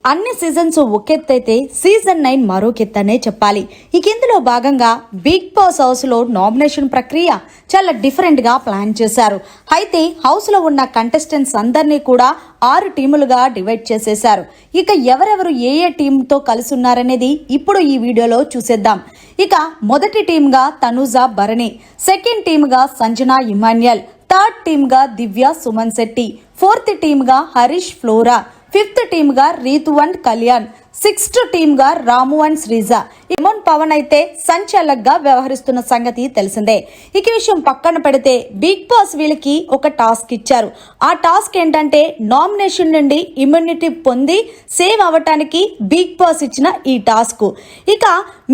అన్ని seasons ఒకెత్తైతే season 9 మరోకెత్తనే చెప్పాలి. ఇక ఇందులో భాగంగా బిగ్ బాస్ హౌస్ లో నామినేషన్ ప్రక్రియ చాలా డిఫరెంట్ గా ప్లాన్ చేశారు. అయితే హౌస్ లో ఉన్న కంటెస్టెంట్స్ అందరినీ కూడా 6 టీములుగా డివైడ్ చేసేశారు. ఇక ఎవరెవరు ఏ టీమ్ తో కలిసి ఉన్నారనేది ఇప్పుడు ఈ వీడియోలో చూసేద్దాం. ఇక మొదటి టీమ్ గా తనుజ భరణి, సెకండ్ టీమ్ గా సంజన ఇమాన్యుయల్, థర్డ్ టీమ్ గా దివ్య సుమన్ శెట్టి, ఫోర్త్ టీమ్ గా హరీష్ ఫ్లోరా, ఫిఫ్త్ టీమ్ గా Ritu and Kalyan, sixth team గా రాము అండ్ శ్రీజ. ఇమోన్ పవన్ అయితే సంచాలక్ గా వ్యవహరిస్తున్న సంగతి తెలిసిందే. ఇక విషయం పక్కన పెడితే బిగ్ బాస్ వీళ్ళకి ఒక టాస్క్ ఇచ్చారు. ఆ టాస్క్ ఏంటంటే నామినేషన్ నుండి ఇమ్యూనిటీ పొంది సేవ్ అవ్వటానికి బిగ్ బాస్ ఇచ్చిన ఈ టాస్క్. ఇక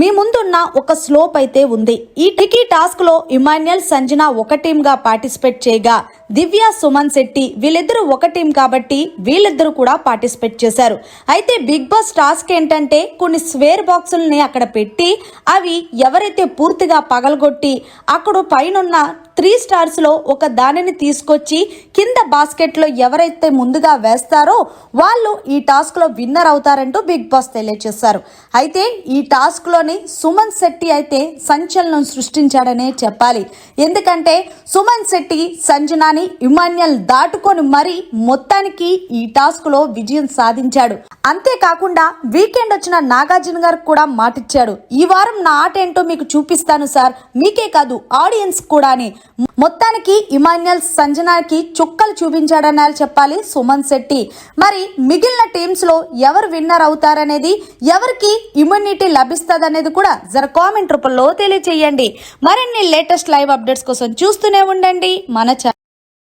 మీ ముందున్న ఒక స్లోప్ అయితే ఉంది. ఈ టాస్క్ లో ఇమాన్యుయల్, సంజన ఒక టీమ్ గా పార్టిసిపేట్ చేయగా దివ్య, సుమన్ శెట్టి వీళ్ళిద్దరూ ఒక టీం కాబట్టి వీళ్ళిద్దరూ కూడా పార్టిసిపేట్ చేశారు. అయితే బిగ్ బాస్ టాస్క్ ఏంటంటే కొన్ని స్వేర్ బాక్సుల్ని అక్కడ పెట్టి అవి ఎవరైతే పూర్తిగా పగలగొట్టి అక్కడ పైనున్న 3 స్టార్స్ లో ఒక దానిని తీసుకొచ్చి కింద బాస్కెట్ లో ఎవరైతే ముందుగా వేస్తారో వాళ్ళు ఈ టాస్క్ లో విన్నర్ అవుతారంటూ బిగ్ బాస్ తెలియజేశారు. అయితే ఈ టాస్క్ లోని సుమన్ శెట్టి అయితే సంచలనం సృష్టించాడనే చెప్పాలి. ఎందుకంటే సుమన్ శెట్టి సంజనాని, ఇమాన్యుయల్ దాటుకొని మరి మొత్తానికి ఈ టాస్క్ లో విజయం సాధించాడు. అంతేకాకుండా వీకెండ్ వచ్చిన నాగార్జున గారికి కూడా మాటిచ్చాడు, ఈ వారం నా ఆట ఏంటో మీకు చూపిస్తాను సార్, మీకే కాదు ఆడియన్స్ కూడా అని. మొత్తానికి ఇమాన్యుయల్, సంజనాకి చుక్కలు చూపించాడని చెప్పాలి సుమన్ శెట్టి. మరి మిగిలిన టీమ్స్ లో ఎవరు విన్నర్ అవుతారనేది, ఎవరికి ఇమ్యూనిటీ లభిస్తుంది కూడా జర కామెంట్ రూపంలో తెలియజేయండి. మరిన్ని లేటెస్ట్ లైవ్ అప్డేట్స్ కోసం చూస్తూనే ఉండండి మన ఛానల్.